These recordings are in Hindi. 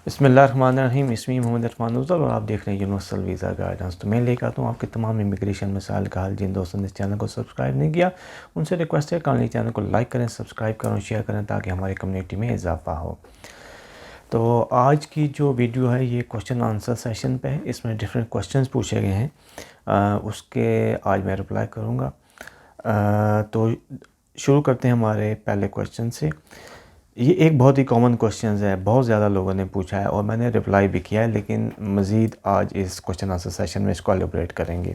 बिस्मिल्लाहिर्रहमानिर्रहीम। इसमें मोहम्मद इरफान उज़र और आप देख रहे हैं यूनिवर्सल वीज़ा गाइडेंस। तो मैं लेकर आता हूँ आपके तमाम इमिग्रेशन मसाइल का हल। जिन दोस्तों ने इस चैनल को सब्सक्राइब नहीं किया उनसे रिक्वेस्ट है कि चैनल को लाइक करें, सब्सक्राइब करें, शेयर करें ताकि हमारी कम्युनिटी में इजाफा हो। तो आज की जो वीडियो है ये क्वेश्चन आंसर सेशन पे है। इसमें डिफरेंट क्वेश्चंस पूछे गए हैं, उसके आज मैं रिप्लाई करूँगा। तो शुरू करते हैं हमारे पहले क्वेश्चन से। ये एक बहुत ही कॉमन क्वेश्चन है, बहुत ज़्यादा लोगों ने पूछा है और मैंने रिप्लाई भी किया है, लेकिन मज़ीद आज इस क्वेश्चन आंसर सेशन में इसको एलिब्रेट करेंगे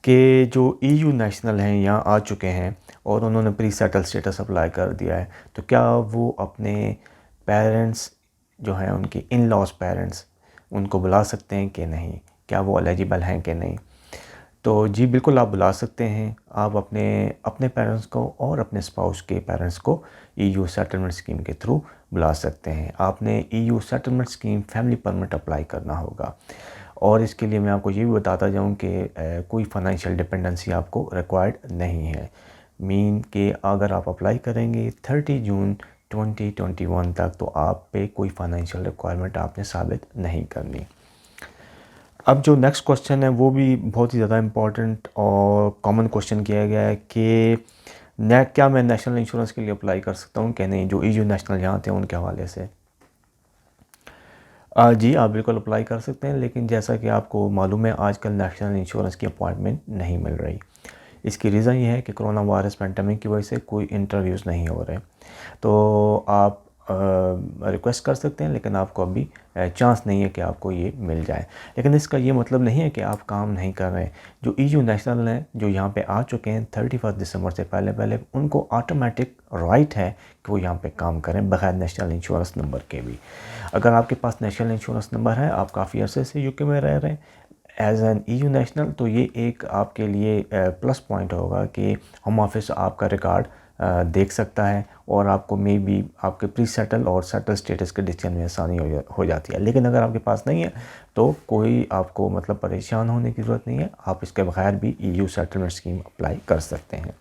कि जो EU नेशनल हैं यहाँ आ चुके हैं और उन्होंने प्री सेटल स्टेटस अप्लाई कर दिया है, तो क्या वो अपने पेरेंट्स जो हैं, उनके इन लॉज पेरेंट्स, उनको बुला सकते हैं कि नहीं, क्या वो एलिजिबल हैं कि नहीं। तो जी बिल्कुल आप बुला सकते हैं। आप अपने पेरेंट्स को और अपने स्पाउस के पेरेंट्स को EU सेटलमेंट स्कीम के थ्रू बुला सकते हैं। आपने EU settlement scheme family permit apply करना होगा और इसके लिए मैं आपको ये भी बताता जाऊँ कि कोई फाइनेंशियल डिपेंडेंसी आपको रिक्वायर्ड नहीं है। मीन कि अगर आप अप्लाई करेंगे 30 जून 2021 तक तो आप पे कोई फाइनेंशियल रिक्वायरमेंट आपने साबित नहीं करनी। अब जो नेक्स्ट क्वेश्चन है वो भी बहुत ही ज़्यादा इम्पॉर्टेंट और कॉमन क्वेश्चन किया गया है कि क्या मैं नेशनल इंश्योरेंस के लिए अप्लाई कर सकता हूँ कि नहीं, जो EU नेशनल यहाँ थे उनके हवाले से। जी आप बिल्कुल अप्लाई कर सकते हैं, लेकिन जैसा कि आपको मालूम है आजकल नेशनल इंश्योरेंस की अपॉइंटमेंट नहीं मिल रही। इसकी रीज़न ये है कि कोरोना वायरस पेंडेमिक की वजह से कोई इंटरव्यूज़ नहीं हो रहे। तो आप रिक्वेस्ट कर सकते हैं, लेकिन आपको अभी चांस नहीं है कि आपको ये मिल जाए। लेकिन इसका ये मतलब नहीं है कि आप काम नहीं कर रहे हैं। जो EU नेशनल हैं जो यहाँ पे आ चुके हैं 31 दिसंबर से पहले उनको ऑटोमेटिक राइट है कि वो यहाँ पे काम करें बगैर नेशनल इंश्योरेंस नंबर के भी। अगर आपके पास नेशनल इंश्योरेंस नंबर है, आप काफ़ी अरसे से UK में रह रहे हैं एज एन EU नेशनल, तो ये एक आपके लिए प्लस पॉइंट होगा कि होम ऑफिस आपका रिकॉर्ड देख सकता है और आपको मे बी आपके प्री सेटल और सेटल स्टेटस के डिसीजन में आसानी हो जाती है। लेकिन अगर आपके पास नहीं है तो कोई आपको मतलब परेशान होने की ज़रूरत नहीं है, आप इसके बगैर भी EU सेटलमेंट स्कीम अप्लाई कर सकते हैं।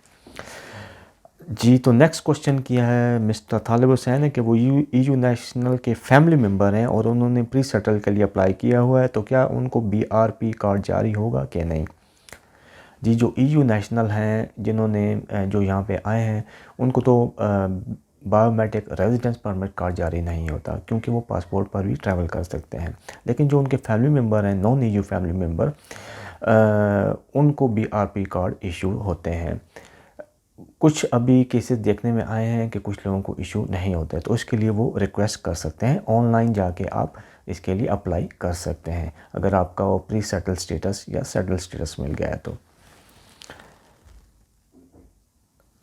जी तो नेक्स्ट क्वेश्चन किया है मिस्टर तालिब हुसैन है कि वो EU नेशनल के फैमिली मेम्बर हैं और उन्होंने प्री सेटल के लिए अप्लाई किया हुआ है, तो क्या उनको BRP कार्ड जारी होगा कि नहीं। जी जो EU नेशनल हैं जिन्होंने जो यहाँ पे आए हैं उनको तो बायोमेट्रिक रेजिडेंस परमिट कार्ड जारी नहीं होता, क्योंकि वो पासपोर्ट पर भी ट्रैवल कर सकते हैं। लेकिन जो उनके फैमिली मेम्बर हैं, नॉन EU फैमिली मेम्बर, उनको BRP कार्ड इशू होते हैं। कुछ अभी केसेस देखने में आए हैं कि कुछ लोगों को इशू नहीं होता है, तो उसके लिए वो रिक्वेस्ट कर सकते हैं। ऑनलाइन जाके आप इसके लिए अप्लाई कर सकते हैं अगर आपका वो प्री सेटल स्टेटस या सेटल स्टेटस मिल गया है तो।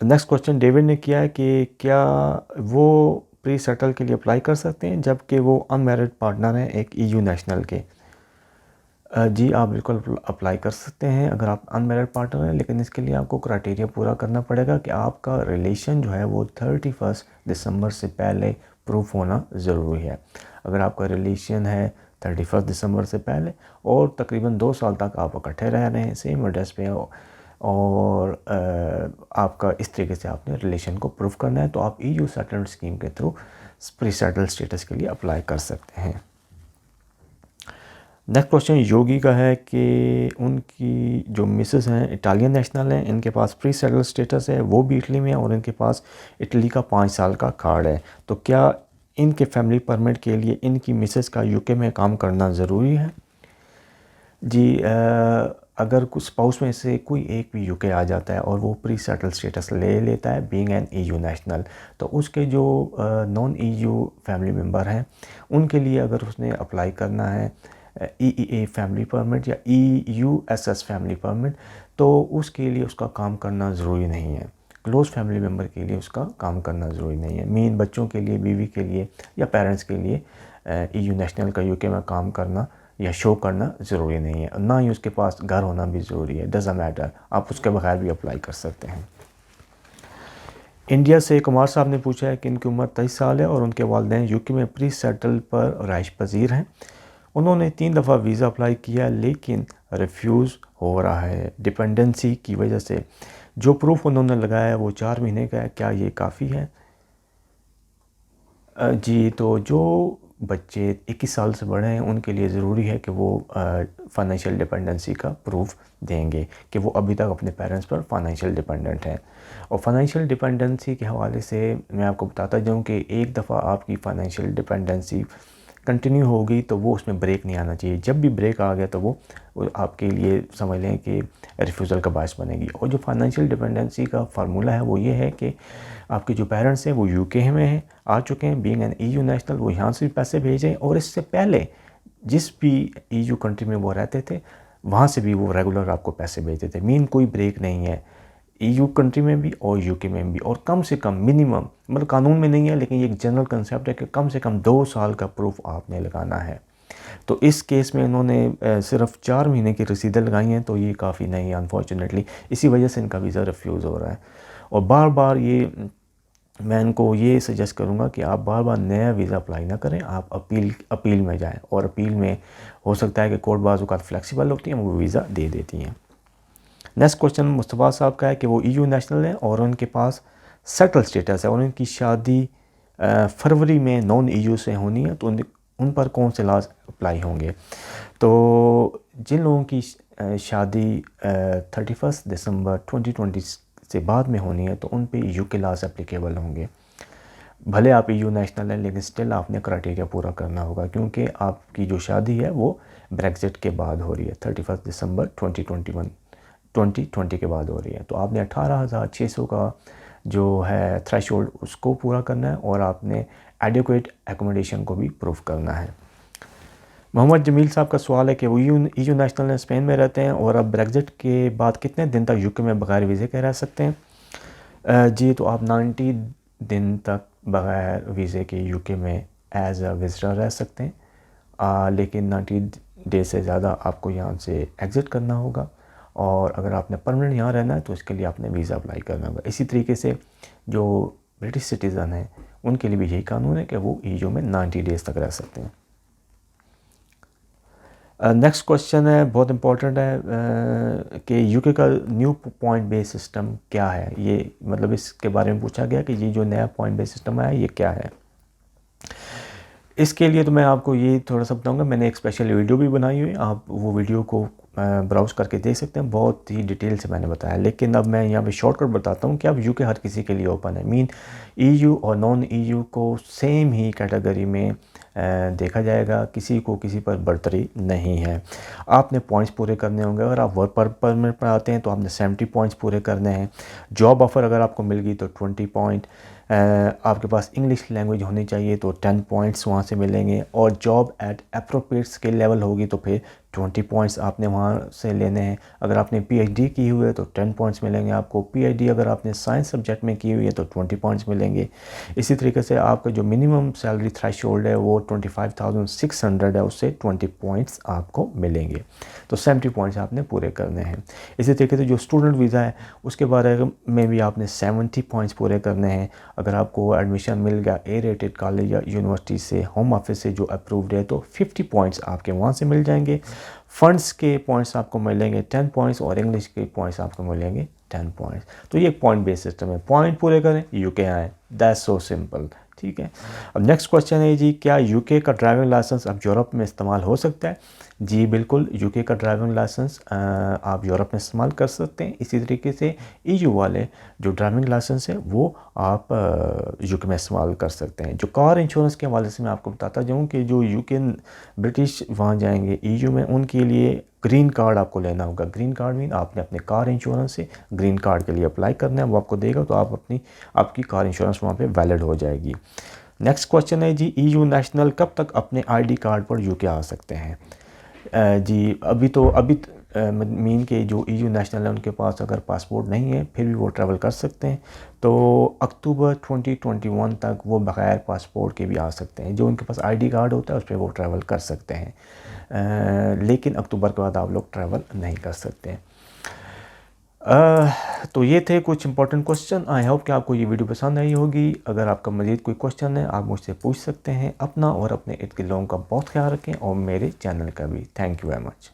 नेक्स्ट क्वेश्चन डेविड ने किया है कि क्या वो प्री सेटल के लिए अप्लाई कर सकते हैं जबकि वो अनमैरिड पार्टनर हैं एक EU नेशनल के। जी आप बिल्कुल अप्लाई कर सकते हैं अगर आप अनमैरिड पार्टनर हैं, लेकिन इसके लिए आपको क्राइटेरिया पूरा करना पड़ेगा कि आपका रिलेशन जो है वो 31 दिसंबर से पहले प्रूफ होना ज़रूरी है। अगर आपका रिलेशन है 31 दिसंबर से पहले और तकरीबन 2 साल तक आप इकट्ठे रह रहे हैं सेम एड्रेस पे और आपका इस तरीके से आपने रिलेशन को प्रूफ करना है, तो आप EU सेटलमेंट स्कीम के थ्रू प्री सेटल स्टेटस के लिए अप्लाई कर सकते हैं। नेक्स्ट क्वेश्चन योगी का है कि उनकी जो मिसेस हैं इटालियन नेशनल हैं, इनके पास प्री सेटल स्टेटस है, वो भी इटली में है और इनके पास इटली का 5 साल का कार्ड है, तो क्या इनके फैमिली परमिट के लिए इनकी मिसेस का UK में काम करना ज़रूरी है। जी अगर कुछ स्पाउस में से कोई एक भी UK आ जाता है और वो प्री सेटल स्टेटस ले लेता है बीइंग एन EU नेशनल, तो उसके जो नॉन EU फैमिली मेम्बर हैं उनके लिए अगर उसने अप्लाई करना है EEA फैमिली परमिट या EUSS फैमिली परमिट, तो उसके लिए उसका काम करना ज़रूरी नहीं है। क्लोज़ फैमिली मेम्बर के लिए उसका काम करना ज़रूरी नहीं है। मीन बच्चों के लिए, बीवी के लिए या पेरेंट्स के लिए EU नेशनल का UK में काम करना या शो करना ज़रूरी नहीं है, ना ही उसके पास घर होना भी ज़रूरी है। डज़न्ट मैटर, आप उसके बगैर भी अप्लाई कर सकते हैं। इंडिया से कुमार साहब ने पूछा है कि इनकी उम्र 23 साल है और उनके वालिदैन यूके में प्री सेटल पर रहाइश पजीर हैं। उन्होंने 3 दफ़ा वीज़ा अप्लाई किया लेकिन रिफ्यूज़ हो रहा है डिपेंडेंसी की वजह से। जो प्रूफ उन्होंने लगाया है वो 4 महीने का है, क्या ये काफ़ी है? जी, तो जो बच्चे 21 साल से बड़े हैं उनके लिए ज़रूरी है कि वो फ़ाइनेंशियल डिपेंडेंसी का प्रूफ देंगे कि वो अभी तक अपने पेरेंट्स पर फ़ाइनेंशियल डिपेंडेंट हैं। और फ़ाइनेंशियल डिपेंडेंसी के हवाले से मैं आपको बताता जाऊँ कि एक दफ़ा आपकी फ़ाइनेंशियल डिपेंडेंसी कंटिन्यू होगी तो वो उसमें ब्रेक नहीं आना चाहिए। जब भी ब्रेक आ गया तो वो आपके लिए समझ लें कि रिफ्यूज़ल का बायस बनेगी। और जो फाइनेंशियल डिपेंडेंसी का फार्मूला है वो ये है कि आपके जो पेरेंट्स हैं वो यूके में हैं, आ चुके हैं, बीइंग एन ईयू नेशनल, वो यहाँ से भी पैसे भेजें और इससे पहले जिस भी ईयू कंट्री में वो रहते थे वहाँ से भी वो रेगुलर आपको पैसे भेजते थे। मीन कोई ब्रेक नहीं है ईयू कंट्री में भी और यूके में भी। और कम से कम मिनिमम, मतलब कानून में नहीं है लेकिन ये एक जनरल कंसेप्ट है कि कम से कम 2 साल का प्रूफ आपने लगाना है। तो इस केस में इन्होंने सिर्फ 4 महीने की रसीदें लगाई हैं तो ये काफ़ी नहीं है अनफॉर्चुनेटली। इसी वजह से इनका वीज़ा रिफ्यूज़ हो रहा है। और बार बार ये मैं इनको ये सजेस्ट करूँगा कि आप बार बार नया वीज़ा अप्लाई ना करें, आप अपील में जाएँ। और अपील में हो सकता है कि कोर्ट बाज़ औक़ात फ्लेक्सिबल होती हैं, वो वीज़ा दे देती हैं। नेक्स्ट क्वेश्चन मुस्तफ़ा साहब का है कि वो ईयू नेशनल हैं और उनके पास सेटल स्टेटस है और उनकी शादी फरवरी में नॉन ईयू से होनी है, तो उन पर कौन से लॉज अप्लाई होंगे? तो जिन लोगों की शादी 31 दिसंबर 2020 से बाद में होनी है तो उन पे ईयू के लॉज एप्लीकेबल होंगे। भले आप ईयू नेशनल हैं लेकिन स्टिल आपने क्राइटेरिया पूरा करना होगा क्योंकि आपकी जो शादी है वो ब्रेक्जिट के बाद हो रही है। 31 दिसंबर 2020 के बाद हो रही है। तो आपने 18,600 का जो है थ्रेशोल्ड उसको पूरा करना है और आपने एडिक्वेट एकोमोडेशन को भी प्रूफ करना है। मोहम्मद जमील साहब का सवाल है कि वो ईयू नेशनल ने स्पेन में रहते हैं और अब ब्रेक्जिट के बाद कितने दिन तक यूके में बगैर वीज़े के रह सकते हैं? जी, तो आप 90 दिन तक बगैर वीज़े के यूके में एज अ विज़िटर रह सकते हैं। लेकिन 90 डेज से ज़्यादा आपको यहाँ से एग्ज़िट करना होगा और अगर आपने परमानेंट यहाँ रहना है तो इसके लिए आपने वीज़ा अप्लाई करना होगा। इसी तरीके से जो ब्रिटिश सिटीज़न हैं उनके लिए भी यही कानून है कि वो ईयू में 90 डेज़ तक रह सकते हैं। नेक्स्ट क्वेश्चन है, बहुत इंपॉर्टेंट है कि यूके का न्यू पॉइंट बेस सिस्टम क्या है? ये मतलब इसके बारे में पूछा गया कि ये जो नया पॉइंट बेस सिस्टम है ये क्या है? इसके लिए तो मैं आपको ये थोड़ा सा बताऊंगा। मैंने एक स्पेशल वीडियो भी बनाई हुई है, आप वो वीडियो को ब्राउज़ करके देख सकते हैं। बहुत ही डिटेल से मैंने बताया, लेकिन अब मैं यहाँ पे शॉर्टकट बताता हूँ कि अब यूके हर किसी के लिए ओपन है। मीन ईयू और नॉन ईयू को सेम ही कैटेगरी में देखा जाएगा, किसी को किसी पर बढ़तरी नहीं है। आपने पॉइंट्स पूरे करने होंगे। अगर आप वर्क परमिट पर आते हैं तो आपने 70 पॉइंट्स पूरे करने हैं। जॉब ऑफ़र अगर आपको मिल गई तो 20 पॉइंट। आपके पास इंग्लिश लैंग्वेज होनी चाहिए तो 10 पॉइंट्स वहाँ से मिलेंगे। और job eight appropriate skill level होगी तो फिर 20 पॉइंट्स आपने वहाँ से लेने हैं। अगर आपने पीएचडी की हुई है तो 10 पॉइंट्स मिलेंगे आपको। पीएचडी अगर आपने साइंस सब्जेक्ट में की हुई है तो 20 पॉइंट्स मिलेंगे। इसी तरीके से आपका जो मिनिमम सैलरी थ्रेशोल्ड है वो 25,600 है, उससे 20 पॉइंट्स आपको मिलेंगे। तो 70 पॉइंट्स आपने पूरे करने हैं। इसी तरीके से जो स्टूडेंट वीज़ा है उसके बारे में भी आपने 70 पॉइंट्स पूरे करने हैं। अगर आपको एडमिशन मिल गया ए रेटेड कॉलेज या यूनिवर्सिटी से, होम ऑफिस से जो अप्रूव्ड है, तो 50 पॉइंट्स आपके वहाँ से मिल जाएंगे। फंड्स के पॉइंट्स आपको मिलेंगे 10 पॉइंट्स और इंग्लिश के पॉइंट्स आपको मिलेंगे 10 पॉइंट्स। तो ये एक पॉइंट बेस्ड सिस्टम है। पॉइंट पूरे करें यूके आए, दैट्स सो सिंपल। ठीक है। अब नेक्स्ट क्वेश्चन है जी, क्या यूके का ड्राइविंग लाइसेंस अब यूरोप में इस्तेमाल हो सकता है? जी बिल्कुल, यूके का ड्राइविंग लाइसेंस आप यूरोप में इस्तेमाल कर सकते हैं। इसी तरीके से ईयू वाले जो ड्राइविंग लाइसेंस है वो आप यूके में इस्तेमाल कर सकते हैं। जो कार इंश्योरेंस के हवाले से मैं आपको बताता जाऊँ कि जो यूके ब्रिटिश वहाँ जाएंगे ईयू में, उनके लिए ग्रीन कार्ड आपको लेना होगा। ग्रीन कार्ड मीन आपने अपने कार इंश्योरेंस से ग्रीन कार्ड के लिए अप्लाई करना है, वो आपको देगा तो आपकी कार इंश्योरेंस वहाँ पे वैलिड हो जाएगी। नेक्स्ट क्वेश्चन है जी, ईयू नेशनल कब तक अपने आईडी कार्ड पर यूके आ सकते हैं? जी अभी मीन के जो ईयू नेशनल है उनके पास अगर पासपोर्ट नहीं है फिर भी वो ट्रैवल कर सकते हैं। तो अक्टूबर 2021 तक वो बग़ैर पासपोर्ट के भी आ सकते हैं। जो उनके पास आईडी कार्ड होता है उस पर वो ट्रैवल कर सकते हैं। लेकिन अक्टूबर के बाद आप लोग ट्रैवल नहीं कर सकते हैं। तो ये थे कुछ इंपॉर्टेंट क्वेश्चन। आई होप कि आपको ये वीडियो पसंद आई होगी। अगर आपका मज़ीद कोई क्वेश्चन है आप मुझसे पूछ सकते हैं। अपना और अपने इर्द गिर्द लोगों का बहुत ख्याल रखें और मेरे चैनल का भी। Thank you very much.